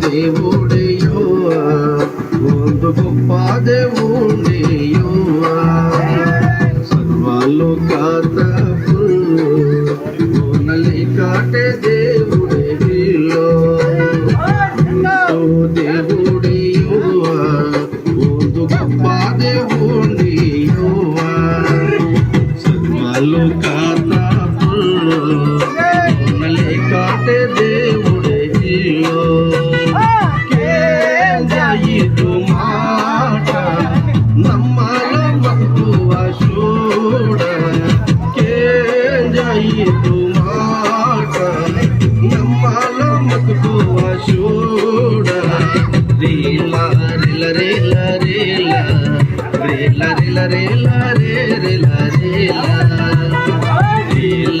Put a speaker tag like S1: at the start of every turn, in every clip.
S1: దేవుడయ్యోవ ಒಂದು ಗొప్ప దేవుడయ్యోవ ಸರ್ವಲೋಕದ ಓನಲಿ ಕಾಟೆ దేవుడయ్యೋ దేవుడయ్యోవ ಒಂದು ಗొప్ప దేవుడయ్యోవ ಸರ್ವಲೋಕದ ಓನಲಿ ಕಾಟೆ దేవుడయ్యో ಇದು ಮಾಟ ನಮ್ಮಲ ಮಕ್ಕುವ ಶೋಡ ಇದು ಮಾಟ ನಮ್ಮಲ ಮಕ್ಕುವ ಶೋಡ ರೀಲ ರಿಲ ರಿಲ ರಿಲ ರಿಲ ರಿಲ ರಿಲ ರಿಲ ರಿಲ ರಿಲ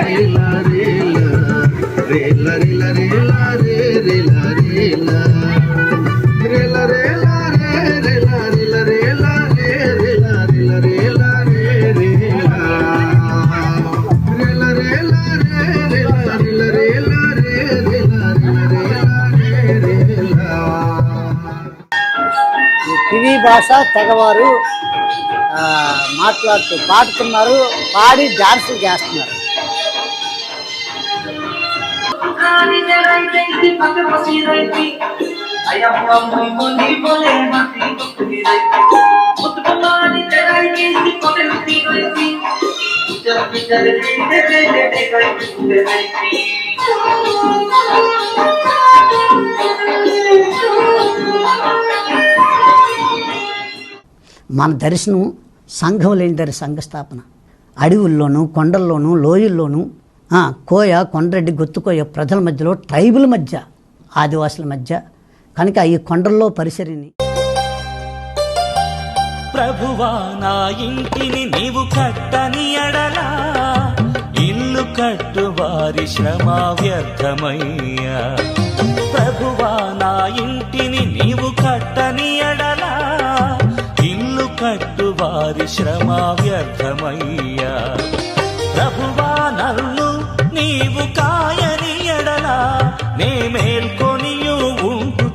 S1: ರಿಲ ರಿಲ ರಿಲ ರಿಲ ರಿಲ ರಿಲ ರಿಲ
S2: కివి భాష తెగవారు మాట్లాడుతూ పాడుతున్నారు, పాడి డాన్స్ చేస్తున్నారు. మన దర్శనం సంఘం లేని దరి సంఘ స్థాపన. అడవుల్లోనూ కొండల్లోనూ లోయల్లోనూ కోయ కొండరెడ్డి గొత్తుకోయ ప్రజల మధ్యలో ట్రైబుల్ మధ్య ఆదివాసుల మధ్య కనుక ఈ కొండల్లో పరిసరిని
S3: ప్రభువా నా ఇంటిని నీవు కట్టని ఎడలా ఇల్లు కట్టు వారి శ్రమ వ్యర్థమయ్యా. ప్రభువా నా ఇంటిని నీవు కట్టని ఎడలా ఇల్లు కట్టు వారి శ్రమ వ్యర్థమయ్యా. ప్రభువా నన్ను నీవు కాయని ఎడలా నే మేల్కొనియు ఉంటు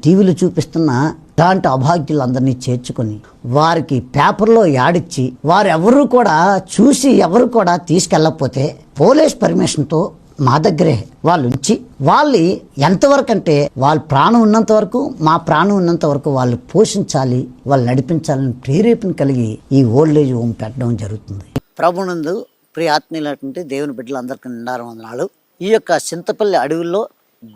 S2: టీవీలో చూపిస్తున్న ఇలాంటి అభాగ్యులందరినీ చేర్చుకొని వారికి పేపర్లో యాడిచ్చి వారు ఎవరు కూడా చూసి ఎవరు కూడా తీసుకెళ్ళకపోతే పోలీస్ పర్మిషన్తో మా దగ్గరే వాళ్ళు ఉంచి వాళ్ళు ఎంతవరకు అంటే వాళ్ళ ప్రాణం ఉన్నంత వరకు మా ప్రాణం ఉన్నంత వరకు వాళ్ళు పోషించాలి, వాళ్ళు నడిపించాలని ప్రేరేపణ కలిగి ఈ ఓల్డ్ ఏజ్ హోమ్ పెట్టడం జరుగుతుంది. ప్రభునందు ప్రియ ఆత్మీయులైనటువంటి దేవుని బిడ్డలందరికీ నిండారు వందనాలు. ఈ యొక్క చింతపల్లి అడవుల్లో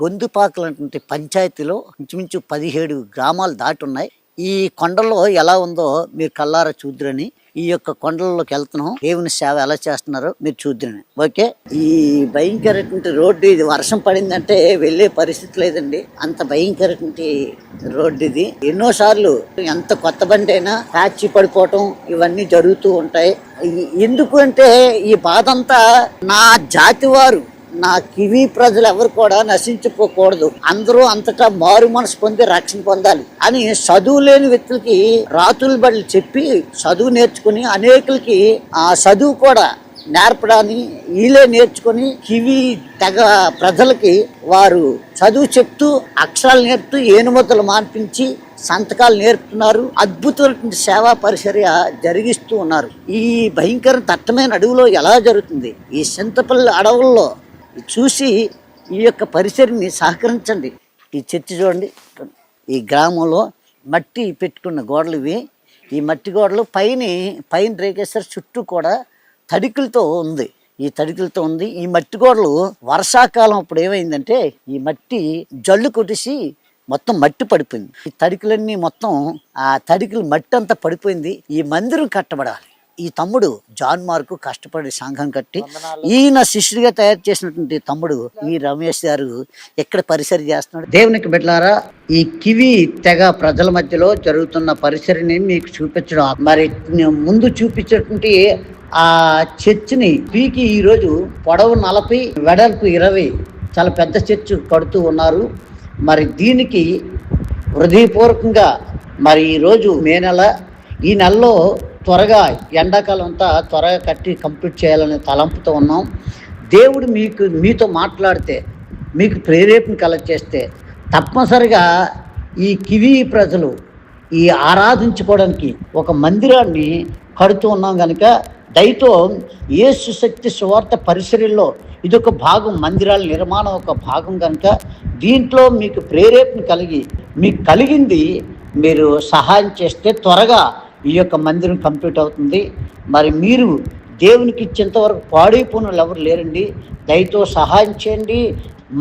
S2: గొంతుపాకలు అనేటువంటి పంచాయతీలో ఇంచుమించు 17 గ్రామాలు దాటి ఉన్నాయి. ఈ కొండల్లో ఎలా ఉందో మీరు కల్లారా చూద్దురని ఈ యొక్క కొండల్లోకి వెళ్తున్నాం. దేవుని సేవ ఎలా చేస్తున్నారో మీరు చూద్దురని. ఓకే, ఈ భయంకరటువంటి రోడ్డు ఇది వర్షం పడిందంటే వెళ్ళే పరిస్థితి లేదండి, అంత భయంకరటువంటి రోడ్డు ఇది. ఎన్నోసార్లు ఎంత కొత్త బండి అయినా ప్యాచ్ పడిపోవటం ఇవన్నీ జరుగుతూ ఉంటాయి. ఎందుకు అంటే ఈ బాధ అంతా నా జాతి వారు, నా కివి ప్రజలు ఎవరు కూడా నశించిపోకూడదు, అందరూ అంతటా మారు మనసు పొంది రక్షణ పొందాలి అని చదువు లేని వ్యక్తులకి రాతుల బడులు చెప్పి చదువు నేర్చుకుని అనేకులకి ఆ చదువు కూడా నేర్పడాన్ని వీళ్ళే నేర్చుకుని కివి తెగ ప్రజలకి వారు చదువు చెప్తూ అక్షరాలు నేర్పుతూ ఏనుమతులు మాన్పించి సంతకాలు నేర్పుతున్నారు. అద్భుతమైన సేవా పరిచర్య జరిగిస్తూ ఉన్నారు. ఈ భయంకర దట్టమైన అడవిలో ఎలా జరుగుతుంది? ఈ చింతపల్లి అడవుల్లో చూసి ఈ యొక్క పరిసరని సహకరించండి. ఈ చర్చి చూడండి, ఈ గ్రామంలో మట్టి పెట్టుకున్న గోడలు ఇవి. ఈ మట్టి గోడలు పైన రేకేశ్వర చుట్టూ కూడా తడికలతో ఉంది. ఈ మట్టి గోడలు వర్షాకాలం అప్పుడు ఏమైందంటే ఈ మట్టి జల్లు కొట్టేసి మొత్తం మట్టి పడిపోయింది. ఈ తడికలన్నీ మొత్తం ఆ తడికలు మట్టి అంతా పడిపోయింది. ఈ మందిరం కట్టబడాలి. ఈ తమ్ముడు జాన్ మార్కు కష్టపడి సంఘం కట్టి ఈయన శిష్యుడిగా తయారు చేసినటువంటి తమ్ముడు ఈ రమేష్ గారు ఎక్కడ పరిసరి చేస్తున్నాడు. దేవునికి బిడ్డలారా, ఈ కివి తెగ ప్రజల మధ్యలో జరుగుతున్న పరిసరిని మీకు చూపించడం, మరి ముందు చూపించేటువంటి ఆ చర్చిని పీకి ఈరోజు పొడవు 40 వెడల్పు 20 చాలా పెద్ద చర్చ్ కడుతూ ఉన్నారు. మరి దీనికి హృదయపూర్వకంగా మరి ఈరోజు మే నెల, ఈ నెలలో త్వరగా ఎండాకాలం అంతా త్వరగా కట్టి కంప్లీట్ చేయాలనే తలంపుతో ఉన్నాం. దేవుడు మీతో మాట్లాడితే, మీకు ప్రేరేపణ కలగచేస్తే తప్పనిసరిగా ఈ కివి ప్రజలు ఈ ఆరాధించుకోవడానికి ఒక మందిరాన్ని కడుతూ ఉన్నాం కనుక దయతో యేసు శక్తి సువార్త పరిసరల్లో ఇదొక భాగం, మందిరాల నిర్మాణం ఒక భాగం కనుక దీంట్లో మీకు ప్రేరేపణ కలిగి మీకు కలిగింది మీరు సహాయం చేస్తే త్వరగా ఈ యొక్క మందిరం కంప్లీట్ అవుతుంది. మరి మీరు దేవునికి ఇచ్చేంతవరకు పాడైపోయిన ఎవరు లేరండి. దయతో సహాయం చేయండి.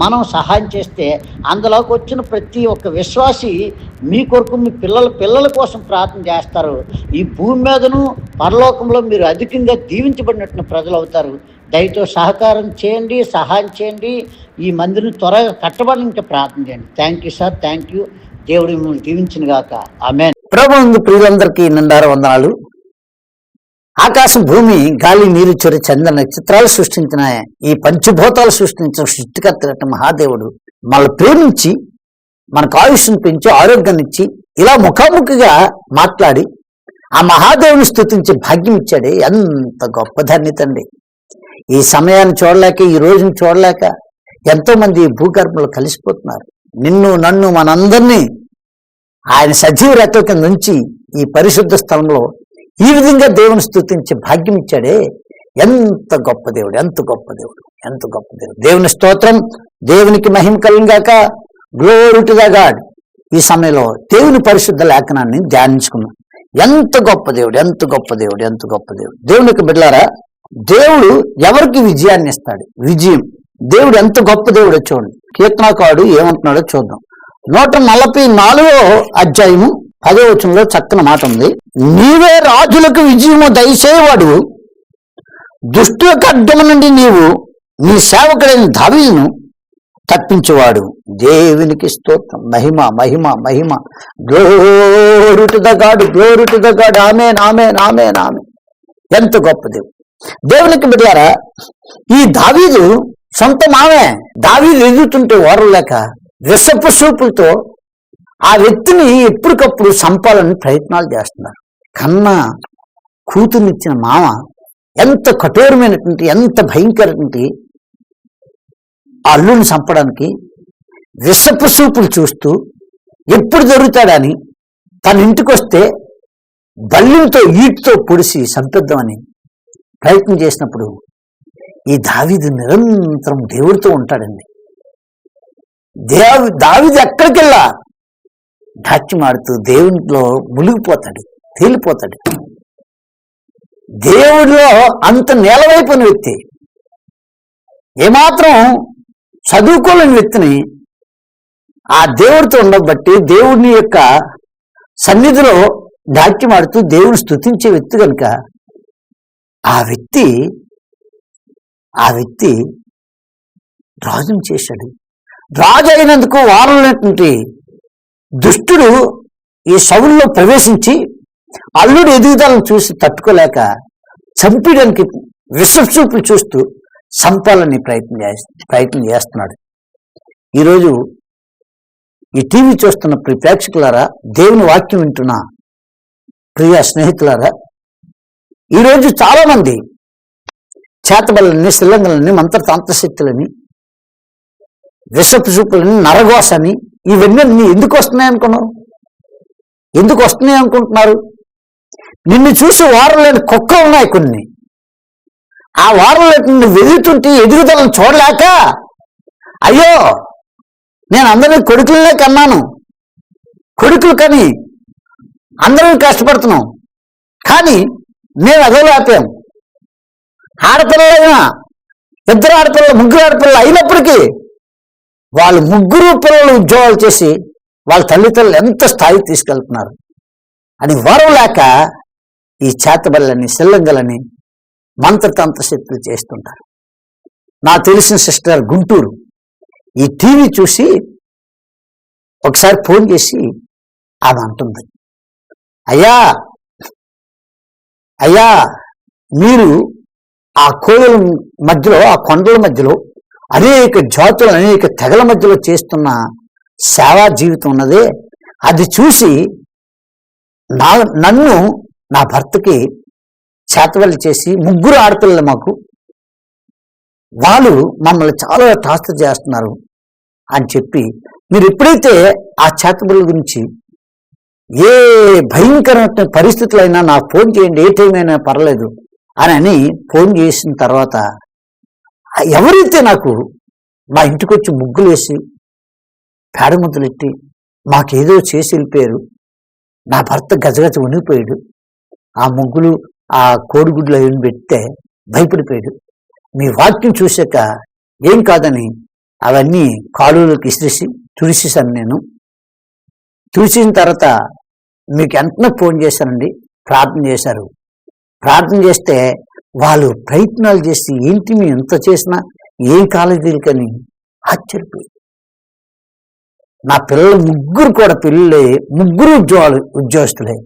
S2: మనం సహాయం చేస్తే అందులోకి వచ్చిన ప్రతి ఒక్క విశ్వాసి మీ కొరకు మీ పిల్లల కోసం ప్రార్థన చేస్తారు. ఈ భూమి మీదను పరలోకంలో మీరు అధికంగా దీవించబడినట్టు ప్రజలు అవుతారు. దయతో సహకారం చేయండి, సహాయం చేయండి. ఈ మందిరం త్వరగా కట్టబడడానికి ప్రార్థన చేయండి. Thank you sir, thank you. దేవుడు మిమ్మల్ని దీవించిన గాక. ఆమేన్. ప్రభువునందు ప్రియులందరికీ నిండారు వందనాలు. ఆకాశం, భూమి, గాలి, నీరు, చెరు, చంద్ర నక్షత్రాలు సృష్టించిన ఈ పంచభూతాలు సృష్టించిన సృష్టికర్త మహాదేవుడు మనల్ని ప్రేమించి మనకు ఆయుష్ను పెంచి ఆరోగ్యాన్ని ఇచ్చి ఇలా ముఖాముఖిగా మాట్లాడి ఆ మహాదేవుని స్తుతించే భాగ్యం ఇచ్చాడే. ఎంత గొప్ప ధన్యత అండి. ఈ సమయాన్ని చూడలేక, ఈ రోజుని చూడలేక ఎంతో మంది భూగర్భంలో కలిసిపోతున్నారు. నిన్ను నన్ను మనందరినీ ఆయన సజీవ రెక్కల కింద నుంచి ఈ పరిశుద్ధ స్థలంలో ఈ విధంగా దేవుని స్తుతించే భాగ్యం ఇచ్చాడే. ఎంత గొప్ప దేవుడు, ఎంత గొప్ప దేవుడు, ఎంత గొప్ప దేవుడు. దేవుని స్తోత్రం, దేవునికి మహిమ కలుగుగాక. Glory to the God. ఈ సమయంలో దేవుని పరిశుద్ధ లేఖనాన్ని ధ్యానించుకున్నాం. ఎంత గొప్ప దేవుడు, ఎంత గొప్ప దేవుడు, ఎంత గొప్ప దేవుడు. దేవునికి బిడ్డలారా, దేవుడు ఎవరికి విజయాన్ని ఇస్తాడు? విజయం. దేవుడు ఎంత గొప్ప దేవుడో చూడండి. కీర్తనకారుడు ఏమంటున్నాడో చూద్దాం. 144వ అధ్యాయము 10వ వచనంలో చక్కని మాట ఉంది. నీవే రాజులకు విజయము దయచేవాడు, దుష్టుల ఖడ్గము నుండి నీవు నీ సేవకుడైన దావీదును తప్పించేవాడు. దేవునికి స్తోత్రం, మహిమ మహిమ మహిమ. Glory to the God, glory to the God. ఆమేన్, ఆమేన్, ఆమేన్, ఆమేన్. ఎంత గొప్ప దేవుడు. దేవునికి బిడ్డలారా, ఈ దావీదు సొంత మామే. దావీదు ఎదుగుతుంటే ఓరలేక విషపు చూపులతో ఆ వ్యక్తిని ఎప్పటికప్పుడు చంపాలని ప్రయత్నాలు చేస్తున్నారు. కన్నా కూతుర్నిచ్చిన మామ ఎంత కఠోరమైనటువంటి, ఎంత భయంకరమైనటువంటి అల్లుని చంపడానికి విషపు చూపులు చూస్తూ
S4: ఎప్పుడు దొరుకుతాడని తన ఇంటికి వస్తే బల్లితో ఈటుతో పొడిసి చంపేద్దామని ప్రయత్నం చేసినప్పుడు ఈ దావీదు నిరంతరం దేవుడితో ఉంటాడండి. దావీదు ఎక్కడికెళ్ళా నాట్యమాడుతూ దేవునిలో మునిగిపోతాడు, తేలిపోతాడు. దేవుడిలో అంత నేలవైపోయిన వ్యక్తి, ఏమాత్రం చదువుకోలేని వ్యక్తిని ఆ దేవుడితో ఉండబట్టి దేవుడిని యొక్క సన్నిధిలో నాట్యమాడుతూ దేవుని స్తుతించే వ్యక్తి కనుక ఆ వ్యక్తి రాజును చేశాడు. రాజు అయినందుకు వారలేటువంటి దుష్టుడు ఈ సౌలులో ప్రవేశించి అల్లుడు ఎదుగుదలను చూసి తట్టుకోలేక చంపడానికి విషచూపులు చూస్తూ చంపాలని ప్రయత్నం చేస్తున్నాడు. ఈరోజు ఈ టీవీ చూస్తున్న ప్రేక్షకులారా, దేవుని వాక్యం వింటున్న ప్రియ స్నేహితులారా, ఈరోజు చాలా మంది చేతబలని, శిల్లంగలని, మంత్రతంత్రశక్తులని, విషపు చూపులని, నరఘోషని, ఇవన్నీ ఎందుకు వస్తున్నాయి అనుకున్నారు? ఎందుకు వస్తున్నాయి అనుకుంటున్నారు? నిన్ను చూసి వారం లేని కుక్కలు ఉన్నాయి కొన్ని. ఆ వారం లేని వెదుగుతుంటే ఎదుగుదలను చూడలేక, అయ్యో నేను అందరినీ కొడుకులనే కన్నాను, కొడుకులు కని అందరం కష్టపడుతున్నాం, కానీ మేము ఎదగలేపాం. ఆడపిల్లలైనా, ఇద్దరు ఆడపిల్లలు, ముగ్గురు ఆడపిల్లలు అయినప్పటికీ వాళ్ళు ముగ్గురు పిల్లలు ఉద్యోగాలు చేసి వాళ్ళ తల్లిదండ్రులు ఎంత స్థాయికి తీసుకెళ్తున్నారు అని వరం లేక ఈ చేతబల్లని, శిల్లంగలని, మంత్రతంత్ర శక్తులు చేస్తుంటారు. నాకు తెలిసిన సిస్టర్ గుంటూరు ఈ టీవీ చూసి ఒకసారి ఫోన్ చేసి ఆమె అంటుంది, అయ్యా మీరు ఆ కోయల మధ్యలో, ఆ కొండల మధ్యలో అనేక జాతులు, అనేక తెగల మధ్యలో చేస్తున్న సేవా జీవితం ఉన్నదే, అది చూసి నన్ను నా భర్తకి చేతవల్లి చేసి ముగ్గురు ఆడపిల్లలు మాకు, వాళ్ళు మమ్మల్ని చాలా టార్చర్ చేస్తున్నారు అని చెప్పి, మీరు ఎప్పుడైతే ఆ చేతబడుల గురించి ఏ భయంకరమైన పరిస్థితులైనా నాకు ఫోన్ చేయండి, ఏ టైం అయినా పర్లేదు అని ఫోన్ చేసిన తర్వాత ఎవరైతే నాకు మా ఇంటికి వచ్చి ముగ్గులు వేసి పేడ ముద్దలు ఎట్టి మాకేదో చేసి వెళ్ళిపోయారు, నా భర్త గజగజ వణిగిపోయాడు. ఆ ముగ్గులు, ఆ కోడిగుడ్లు అవి పెడితే భయపడిపోయాడు. మీ వాక్యం చూశాక ఏం కాదని అవన్నీ కాలువలోకి ఇసిరేసి తుడిసేసాను. నేను తుడిసిన తర్వాత మీకు వెంటనే ఫోన్ చేశానండి, ప్రార్థన చేశారు. ప్రార్థన చేస్తే వాళ్ళు ప్రయత్నాలు చేసి ఏంటి మీ ఎంత చేసినా ఏం కాలేజీలకని ఆశ్చర్యపోయి, నా పిల్లలు ముగ్గురు కూడా పిల్లలే, ముగ్గురు ఉద్యోగస్తులే,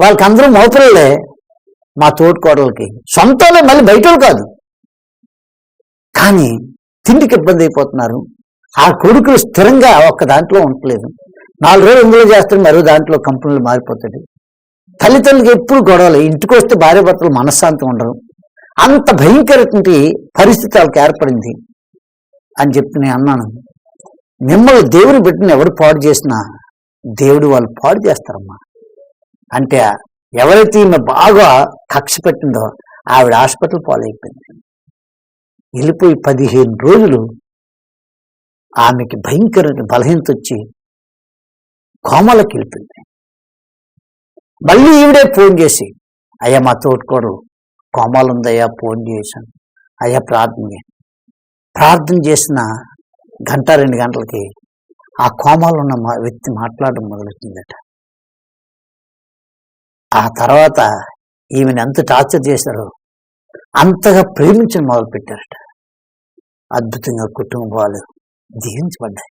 S4: వాళ్ళకి అందరూ మోపిల్లలే. మా తోటికోడలకి సొంతలే, మళ్ళీ బయట కాదు, కానీ తిండికి ఇబ్బంది అయిపోతున్నారు. ఆ కొడుకులు స్థిరంగా ఒక్క దాంట్లో ఉండలేదు. 4 రోజులు ఇందులో చేస్తాడు, మరో దాంట్లో కంపెనీలు మారిపోతాడు. తల్లిదండ్రులకి ఎప్పుడు గొడవలు, ఇంటికి వస్తే భార్య భర్తలు మనశ్శాంతి ఉండరు. అంత భయంకరటువంటి పరిస్థితి వాళ్ళకి ఏర్పడింది అని చెప్పి నేను అన్నాను, మిమ్మల్ని దేవుని బిడ్డను ఎవరు పాడు చేసినా దేవుడు వాళ్ళు పాడు చేస్తారమ్మా అంటే, ఎవరైతే ఈమె బాగా కక్ష పెట్టిందో ఆవిడ హాస్పిటల్ పాలైపోయింది. వెళ్ళిపోయి 15 రోజులు ఆమెకి భయంకర బలహీనత వచ్చి కోమలకి వెళ్ళిపోయింది. మళ్ళీ ఈవిడే ఫోన్ చేసి, అయ్యా మా తోటికోడు కోమాలు ఉందయ్యా, ఫోన్ చేశాను అయ్యా ప్రార్థన చేసిన 1-2 గంటలకి ఆ కోమాలు ఉన్న వ్యక్తి మాట్లాడడం మొదలెట్టిందట. ఆ తర్వాత ఈమెను ఎంత టార్చర్ చేశారో అంతగా ప్రేమించడం మొదలుపెట్టారట. అద్భుతంగా కుటుంబాలు దీవించబడ్డాయి.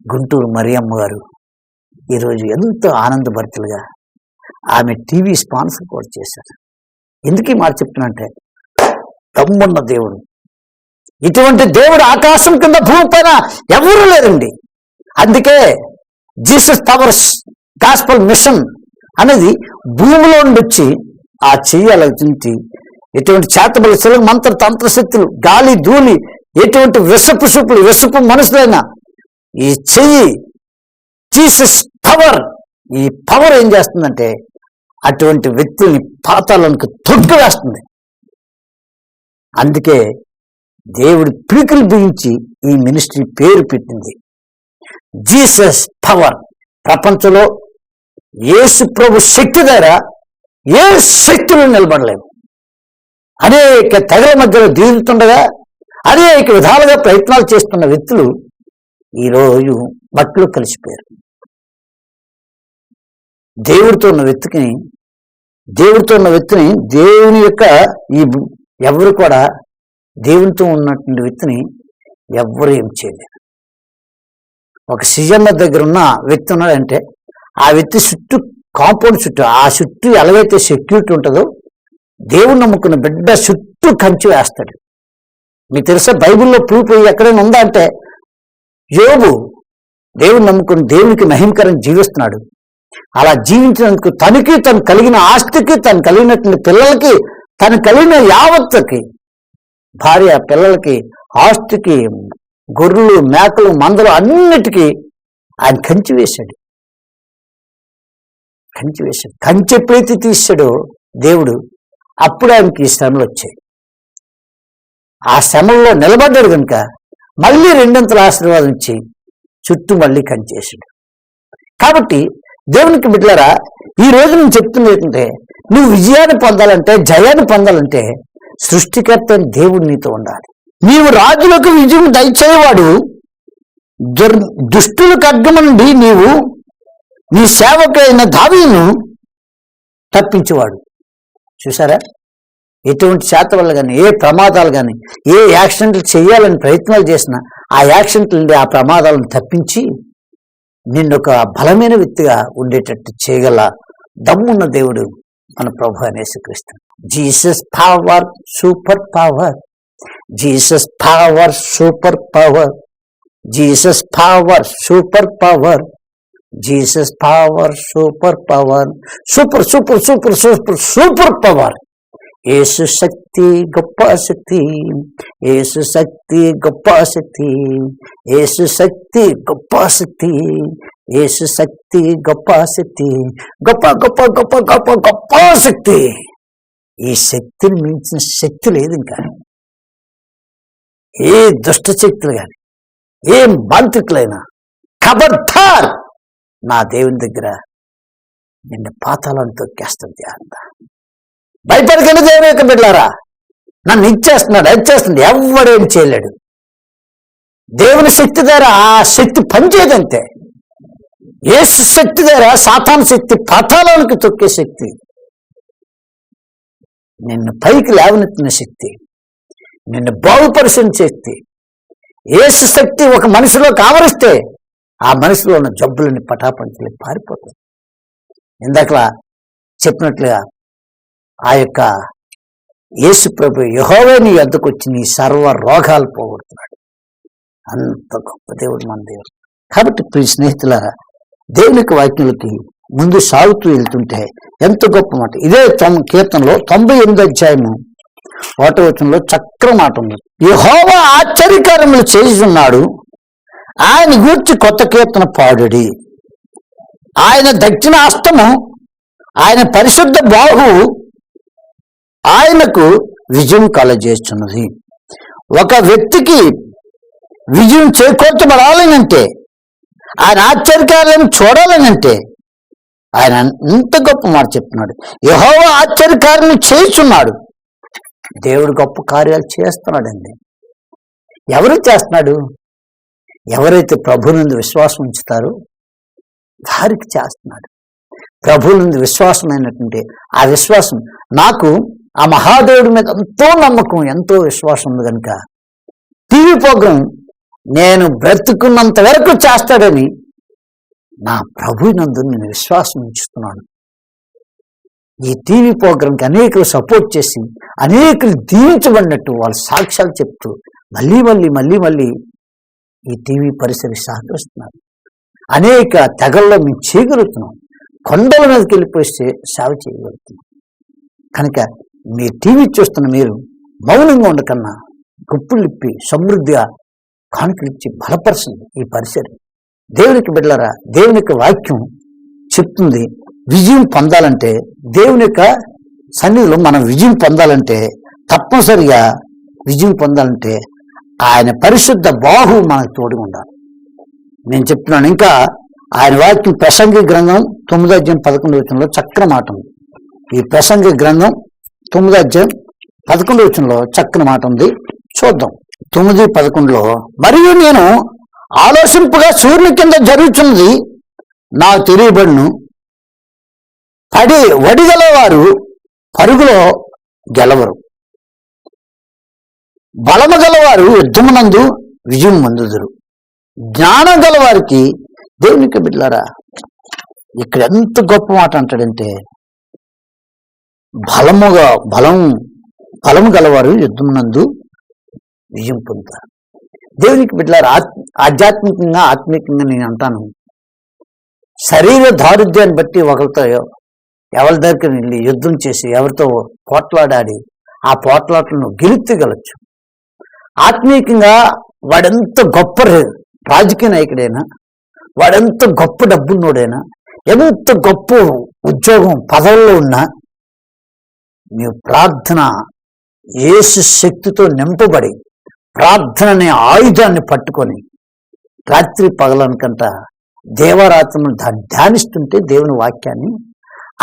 S4: గుంటూరు మరియమ్మ గారు ఈరోజు ఎంతో ఆనందభరితులుగా ఆమె టీవీ స్పాన్సర్ కూడా చేశారు. ఎందుకు ఈ మాట చెప్తున్నంటే, దమ్మున్న దేవుడు, ఇటువంటి దేవుడు ఆకాశం కింద భూమి పైన ఎవరూ లేరండి. అందుకే జీసస్ పవర్స్ గాస్పల్ మిషన్ అనేది భూమిలో నుండి వచ్చి ఆ చెయ్యాలంటే ఎటువంటి చేతబడి శిల మంత్ర తంత్రశక్తులు, గాలి ధూళి, ఎటువంటి విషపు చూపులు, విషపు మనుషులైనా ఈ చెయ్యి జీసస్ పవర్, ఈ పవర్ ఏం చేస్తుందంటే అటువంటి వ్యక్తుల్ని పాతాళానికి తొక్కివేస్తుంది. అందుకే దేవుడు పిడికిలు బిగించి ఈ మినిస్ట్రీ పేరు పెట్టింది జీసస్ పవర్. ప్రపంచంలో యేసు ప్రభు శక్తి ద్వారా ఏ శక్తులు నిలబడలేవు. అనేక తెగల మధ్యలో దీవుతుండగా అనేక విధాలుగా ప్రయత్నాలు చేస్తున్న వ్యక్తులు ఈరోజు మట్టిలో కలిసిపోయారు. దేవుడితో ఉన్న వ్యక్తిని దేవుని యొక్క ఎవరు కూడా దేవునితో ఉన్నటువంటి వ్యక్తిని ఎవ్వరు ఏం చేయలేరు. ఒక సీజన్ దగ్గర ఉన్న వ్యక్తి ఉన్నాడంటే ఆ వ్యక్తి చుట్టూ కాంపౌండ్ చుట్టూ, ఆ చుట్టూ ఎలాగైతే సెక్యూరిటీ ఉంటుందో దేవుని నమ్ముకున్న బిడ్డ చుట్టూ కంచి వేస్తాడు. మీకు తెలుసా, బైబిల్లో ప్రూఫ్ ఎక్కడైనా ఉందా అంటే యోబు దేవుని నమ్ముకుని దేవునికి మహిమకరంగా జీవిస్తున్నాడు. అలా జీవించినందుకు తనకి, తను కలిగిన ఆస్తికి, తను కలిగినటువంటి పిల్లలకి, తను కలిగిన యావత్తుకి, భార్య పిల్లలకి, ఆస్తికి, గొర్రెలు మేకలు మందలు అన్నిటికీ ఆయన కంచి వేశాడు. కంచి ఎప్పుడైతే తీసాడో దేవుడు, అప్పుడు ఆయనకి ఈ శ్రమలు వచ్చాయి. ఆ శ్రమల్లో నిలబడ్డాడు కనుక మళ్ళీ రెండంతల ఆశీర్వాదం ఇచ్చి చుట్టూ మళ్ళీ కంచేసాడు. కాబట్టి దేవునికి బిడ్డలారా, ఈ రోజు నేను చెప్తున్నది ఏంటంటే, నువ్వు విజయాన్ని పొందాలంటే, జయాన్ని పొందాలంటే సృష్టికర్త దేవుడు నీతో ఉండాలి. నీవు రాజులకు విజయం దయచేవాడు, దుష్టుల ఖడ్గము నుండి నీవు నీ సేవకైన దావీదును తప్పించేవాడు. చూసారా, ఎటువంటి శాత వల్ల కానీ, ఏ ప్రమాదాలు కానీ, ఏ యాక్సిడెంట్లు చేయాలని ప్రయత్నాలు చేసినా ఆ యాక్సిడెంట్ల నుండి, ఆ ప్రమాదాలను తప్పించి నిన్ను ఒక బలమైన వ్యక్తిగా ఉండేటట్టు చేయగల దమ్మున్న దేవుడు మన ప్రభు యేసుక్రీస్తు. Jesus power, super power. Jesus power, super power. Jesus power, super power. Jesus power, super power. Super super super super super power. Yesu శక్తి గొప్ప శక్తి. యేసు శక్తి గొప్ప శక్తి. యేసు శక్తి గొప్ప శక్తి. యేసు శక్తి గొప్ప శక్తి. గొప్ప గొప్ప గొప్ప గొప్ప గొప్ప శక్తి. ఈ శక్తిని మించిన శక్తి లేదు. ఇంకా ఏ దుష్ట శక్తులు కానీ, ఏ మంత్రికులైనా ఖబర్దార్, నా దేవుని దగ్గర నిన్ను పాతాళాన్ని తొక్కేస్తుంది. అంత భయపడకండి దేవుని యొక్క బిడ్డలారా. నన్ను ఇచ్చేస్తున్నాడు, ఇచ్చేస్తుంది, ఎవడేం చేయలేడు. దేవుని శక్తి ద్వారా ఆ శక్తి పనిచేయదంతే. యేసు శక్తి ద్వారా సాతాను శక్తి పాతాళానికి తొక్కే శక్తి, నిన్ను పైకి లేవనెత్తిన శక్తి, నిన్ను బాగుపరిచిన శక్తి. యేసు శక్తి ఒక మనిషిలోకి ఆవరిస్తే ఆ మనిషిలో ఉన్న జబ్బులని పటాపంచలు పారిపోతాయి. ఇందాకలా చెప్పినట్లుగా ఆ యొక్క యేసు ప్రభు యెహోవా నీ వద్దకు వచ్చి నీ సర్వ రోగాలు పోగొడుతున్నాడు. అంత గొప్ప దేవుడు మన దేవుడు. కాబట్టి ప్రియ స్నేహితులారా, దేవునికి వాక్యాలకి ముందు సాగుతూ వెళ్తుంటే ఎంత గొప్ప మాట. ఇదే కీర్తనలో 98 అధ్యాయము 1వ వచనంలో చక్ర మాట ఉంది. యెహోవా ఆశ్చర్యకార్యములు చేయుచున్నాడు, ఆయన గూర్చి కొత్త కీర్తన పాడుడి. ఆయన దక్షిణ హస్తము, ఆయన పరిశుద్ధ బాహువు ఆయనకు విజయం కలగజేస్తున్నది. ఒక వ్యక్తికి విజయం చేకూర్చబడాలనంటే, ఆయన ఆశ్చర్యకార్యం చూడాలనంటే, ఆయన ఇంత గొప్ప మాట చెప్తున్నాడు. యెహోవా ఆశ్చర్యకార్యం చేస్తున్నాడు. దేవుడు గొప్ప కార్యాలు చేస్తున్నాడండి. ఎవరు చేస్తున్నాడు? ఎవరైతే ప్రభు నుండి విశ్వాసం ఉంచుతారో వారికి చేస్తున్నాడు. ప్రభు నుండి విశ్వాసమైనటువంటి ఆ విశ్వాసం, నాకు ఆ మహాదేవుడి మీద ఎంతో నమ్మకం, ఎంతో విశ్వాసం ఉంది కనుక టీవీ ప్రోగ్రాం నేను బ్రతుకున్నంత వరకు చేస్తాడని నా ప్రభు నందు నేను విశ్వాసం ఉంచుతున్నాను. ఈ టీవీ ప్రోగ్రాంకి అనేకులు సపోర్ట్ చేసి, అనేకులు దీవించబడినట్టు వాళ్ళు సాక్ష్యాలు చెప్తూ మళ్ళీ మళ్ళీ మళ్ళీ మళ్ళీ ఈ టీవీ పరిసరి సహకరిస్తున్నారు. అనేక తెగల్లో మేము చేయగలుగుతున్నాం. కొండల మీదకి వెళ్ళిపోయి సేవ చేయగలుగుతున్నాం. కనుక మీ టీవీ చూస్తున్న మీరు మౌనంగా ఉండకన్నా గుప్పులిప్పి సమృద్ధిగా కానుకలిచ్చి బలపరచండి ఈ పరిసరి. దేవునికి బిడ్డలారా, దేవుని యొక్క వాక్యం చెప్తుంది, విజయం పొందాలంటే, దేవుని యొక్క సన్నిధిలో మనం విజయం పొందాలంటే, తప్పనిసరిగా విజయం పొందాలంటే ఆయన పరిశుద్ధ బాహు మనకు తోడు ఉండాలి. నేను చెప్తున్నాను. ఇంకా ఆయన వాక్యం ప్రసంగి గ్రంథం 9:11 చక్కని మాట ఉంది. ఈ ప్రసంగి గ్రంథం 9:11 చక్కని మాట ఉంది. చూద్దాం. 9:11 మరియు నేను ఆలోచింపగా సూర్యుని కింద జరుగుతున్నది నాకు తెలియబడును, వడిగలవారు పరుగులో గెలవరు, బలము గలవారు యుద్ధమునందు విజయం పొందుదురు. జ్ఞానం గలవారికి, దేవునికి బిడ్డలారా, ఇక్కడ ఎంత గొప్ప మాట అంటాడంటే, బలము గలవారు యుద్ధమునందు విజయం పొందుతారు. దేవునికి బిడ్డలారా, ఆధ్యాత్మికంగా ఆత్మీయంగా నేను అంటాను, శరీర దారుద్యాన్ని బట్టి ఒకరితో ఎవరి దగ్గరికి వెళ్ళి యుద్ధం చేసి ఎవరితో పోట్లాడాడి ఆ పోట్లాటలను గెలుచగలచ్చు. ఆత్మీయంగా వాడెంత గొప్ప రాజకీయ నాయకుడైనా, వాడెంత గొప్ప డబ్బున్నోడైనా, ఎంత గొప్ప ఉద్యోగం పదవుల్లో ఉన్నా, నీవు ప్రార్థన యేసు శక్తితో నింపబడి ప్రార్థన అనే ఆయుధాన్ని పట్టుకొని రాత్రి పగలనుకంట దేవరాత్రులను ధ్యానిస్తుంటే దేవుని వాక్యాన్ని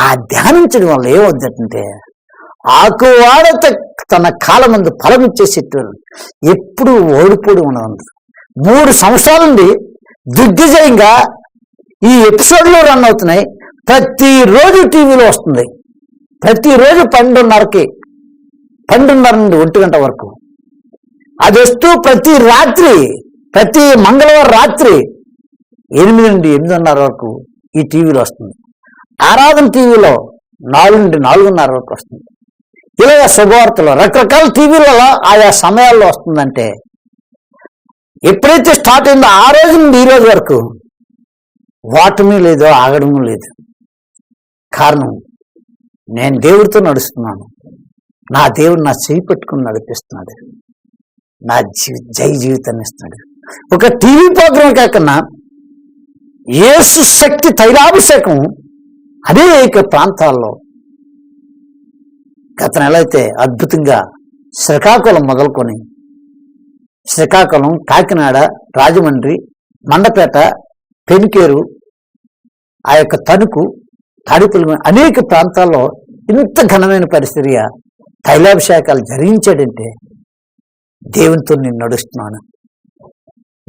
S4: ఆ ధ్యానించడం వల్ల ఏమవుతుందంటే, ఆకువాడ తన కాలం ముందు ఫలమిచ్చేసేట్టు ఎప్పుడు ఓడిపోయి ఉన్నది. 3 సంవత్సరాల నుండి దిగ్విజయంగా ఈ ఎపిసోడ్లో రన్ అవుతున్నాయి. ప్రతిరోజు టీవీలో వస్తుంది. ప్రతిరోజు 12:30 నుండి 1 గంట వరకు అది వస్తూ ప్రతి మంగళవారం రాత్రి 8 నుండి 8:30 వరకు ఈ టీవీలో వస్తుంది. ఆరాధన టీవీలో 4 నుండి 4:30 వరకు వస్తుంది. ఇలాగ శుభవార్తలు రకరకాల టీవీలలో ఆయా సమయాల్లో వస్తుందంటే, ఎప్పుడైతే స్టార్ట్ అయిందో ఆ రోజు నుండి ఈ రోజు వరకు వాటమీ లేదు, ఆగడము లేదు. కారణం, నేను దేవుడితో నడుస్తున్నాను. నా దేవుడు నా చేయి పెట్టుకుని నడిపిస్తున్నాడు. నా జై జీవితాన్ని ఇస్తున్నాడు. ఒక టీవీ ప్రోగ్రాం కాకుండా యేసు శక్తి తైలాభిషేకం అనేక ప్రాంతాల్లో గత నెల అయితే అద్భుతంగా శ్రీకాకుళం మొదలుకొని శ్రీకాకుళం, కాకినాడ, రాజమండ్రి, మండపేట, పెనికేరు, ఆ యొక్క తణుకు, తాడిపల్లి అనేక ప్రాంతాల్లో ఇంత ఘనమైన పరిస్థితిగా తైలాభిషేకాలు జరిగించాడంటే, దేవునితో నేను నడుస్తున్నాను,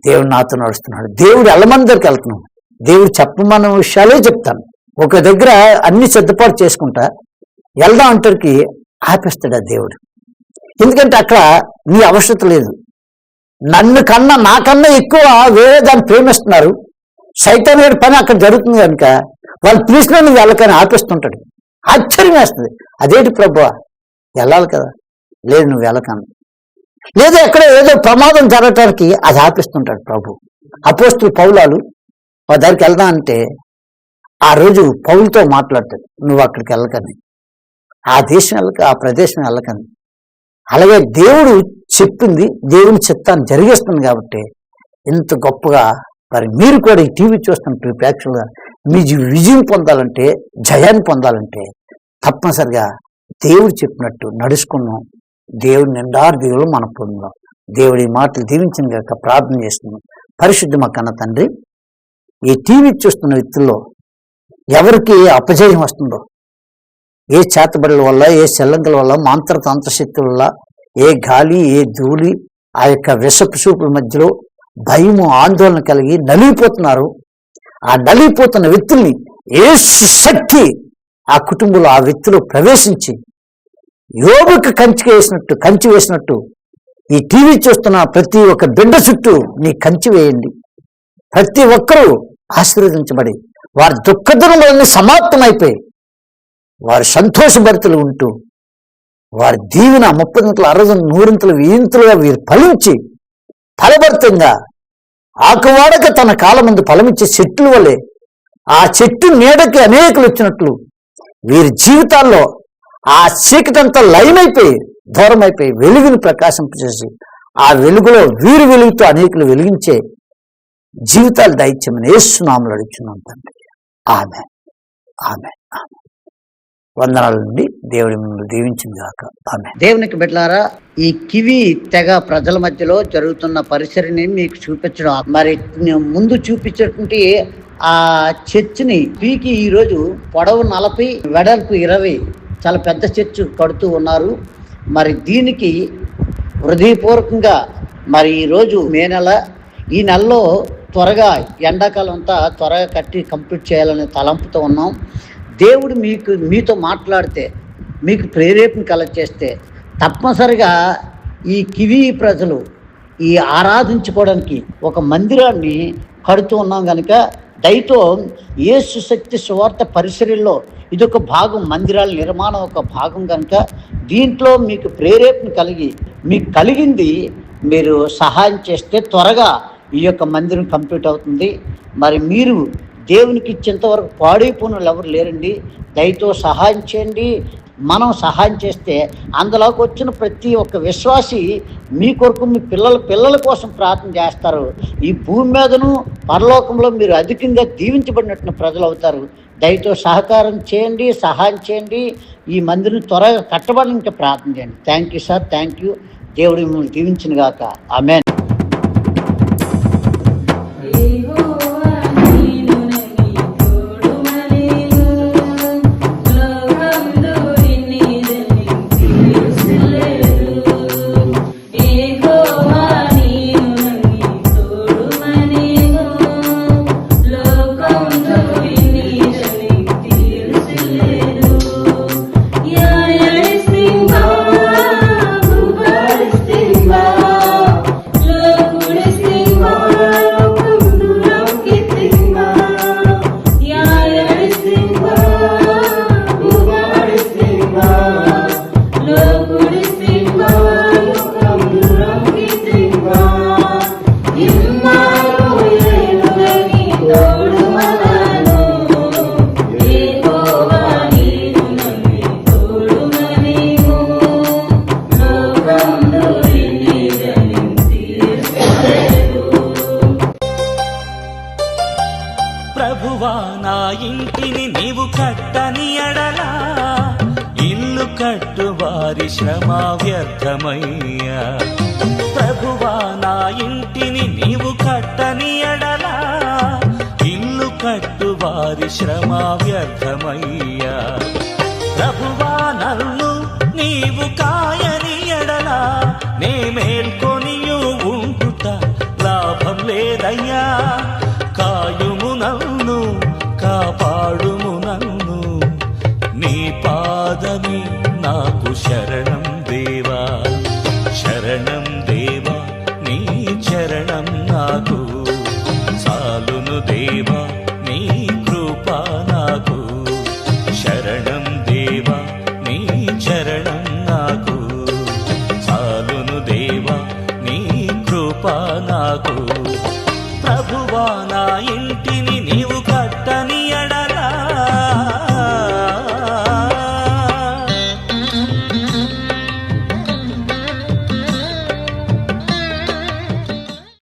S4: దేవుడు నాతో నడుస్తున్నాడు, దేవుడు ఎల్లమంది దగ్గరికి వెళ్తున్నాను, దేవుడు చెప్పమన్న విషయాలే చెప్తాను. ఒక దగ్గర అన్ని సిద్ధపాటు చేసుకుంటా వెళ్దాం అంటరికి ఆపేస్తాడు ఆ దేవుడు. ఎందుకంటే అక్కడ నీ అవసరత లేదు. నాకన్నా ఎక్కువ వేరే దాన్ని ప్రేమిస్తున్నారు. సైతాన్ గారి పని అక్కడ జరుగుతుంది కనుక వాళ్ళు పిలిచిన నువ్వు వెళ్ళకని ఆపేస్తుంటాడు. ఆశ్చర్యం వేస్తుంది. అదేంటి ప్రభువా, వెళ్ళాలి కదా, లేదు నువ్వు వెళ్ళకను, లేదా ఎక్కడ ఏదో ప్రమాదం జరగటానికి అది ఆపిస్తుంటాడు ప్రభు. అపోస్తలులు పౌలాలు ఆ దగ్గరికి వెళ్దాం అంటే ఆ రోజు పౌలతో మాట్లాడతాడు, నువ్వు అక్కడికి వెళ్ళకని, ఆ దేశం వెళ్ళక, ఆ ప్రదేశం వెళ్ళకని. అలాగే దేవుడు చెప్పింది, దేవుని చిత్తాన్ని జరిగేస్తుంది కాబట్టి ఇంత గొప్పగా. మరి మీరు కూడా ఈ టీవీ చూస్తున్న ప్రేక్షకులుగా మీ విజయం పొందాలంటే, జయాన్ని పొందాలంటే తప్పనిసరిగా దేవుడు చెప్పినట్టు నడుచుకున్నాం. దేవుడి నిండారు దేవుడు మనం పొందాం. దేవుడి మాటలు దీవించిన గాక ప్రార్థన చేస్తున్నాం. పరిశుద్ధ మా కన్న తండ్రి, ఈ టీవీ చూస్తున్న వ్యక్తుల్లో ఎవరికి అపజయం వస్తుందో, ఏ చేతబడుల వల్ల, ఏ సెల్లంకల వల్ల, మాంత్ర తంత్రశక్తుల వల్ల, ఏ గాలి, ఏ ధూళి, ఆ యొక్క విషపు చూపుల మధ్యలో భయము, ఆందోళన కలిగి నలిగిపోతున్నారు. ఆ నలిగిపోతున్న వ్యక్తుల్ని యేసు శక్తి ఆ కుటుంబంలో ఆ వ్యక్తిలో ప్రవేశించి యోబుకి కంచి వేసినట్టు ఈ టీవీ చూస్తున్న ప్రతి ఒక్క బిడ్డ చుట్టూ నీ కంచి వేయండి. ప్రతి ఒక్కరూ ఆశీర్వదించబడి వారి దుఃఖదినములన్నీ సమాప్తమైపోయి వారి సంతోషభరితలు ఉంటూ వారి దీవెన 30 60 100 100గా వీరు ఫలించి ఫలభరితంగా ఆకువాడక తన కాలం ముందు ఫలమిచ్చే చెట్లు వలె ఆ చెట్టు నీడకి అనేకులు వచ్చినట్లు వీరి జీవితాల్లో ఆ చీకటంతా లయమైపోయి దూరం అయిపోయి వెలుగుని ప్రకాశింపచేసి ఆ వెలుగులో వీరు వెలుగుతో అనేకులు వెలిగించే జీవితాలు దయచేయమని యేసు నామములో అడుగుచున్నాం తండ్రి. ఆమేన్, ఆమేన్, ఆమేన్. వందనాలండి. దేవుడి మిమ్మల్ని దీవించింది గాక. ఆమేన్.
S2: దేవునికి బిడ్డలారా, ఈ కివి తెగ ప్రజల మధ్యలో జరుగుతున్న పరిసరిని మీకు చూపించడం, మరి ముందు చూపించేటువంటి ఆ చర్చిని పీకి ఈరోజు పొడవు 40, వెడల్పు 20 చాలా పెద్ద చర్చ్ కడుతూ ఉన్నారు. మరి దీనికి హృదయపూర్వకంగా మరి ఈరోజు మే నెల, ఈ నెలలో త్వరగా ఎండాకాలం అంతా త్వరగా కట్టి కంప్లీట్ చేయాలనే తలంపుతో ఉన్నాం. దేవుడు మీతో మాట్లాడితే, మీకు ప్రేరేపణ కలగచేస్తే తప్పనిసరిగా ఈ కివి ప్రజలు ఈ ఆరాధించుకోవడానికి ఒక మందిరాన్ని కడుతూ ఉన్నాం కనుక దయతో యేసు శక్తి సువార్త పరిసరల్లో ఇదొక భాగం, మందిరాల నిర్మాణం ఒక భాగం కనుక దీంట్లో మీకు ప్రేరేపణ కలిగి మీకు కలిగింది మీరు సహాయం చేస్తే త్వరగా ఈ యొక్క మందిరం కంప్లీట్ అవుతుంది. మరి మీరు దేవునికి ఇచ్చేంతవరకు పాడైపోయిన వాళ్ళు ఎవరు లేరండి. దయతో సహాయం చేయండి. మనం సహాయం చేస్తే అందులోకి వచ్చిన ప్రతి ఒక్క విశ్వాసి మీ కొరకు, మీ పిల్లల కోసం ప్రార్థన చేస్తారు. ఈ భూమి మీదను పరలోకంలో మీరు అధికంగా దీవించబడినట్టు ప్రజలు అవుతారు. దయతో సహకారం చేయండి, సహాయం చేయండి. ఈ మందిరం త్వరగా కట్టబడడానికి ప్రార్థన చేయండి. Thank you sir, thank you. దేవుడు మిమ్మల్ని దీవించిన గాక. ఆమేన్.
S3: ప్రభువా నా ఇంటిని నీవు కట్టని ఎడలా, ఇల్లు కట్టు వారి శ్రమ వ్యర్థమయ్యా. ప్రభువా నా ఇంటిని నీవు కట్టని ఎడలా, ఇల్లు కట్టు వారి శ్రమ వ్యర్థమయ్యా. ప్రభువా నన్ను నీవు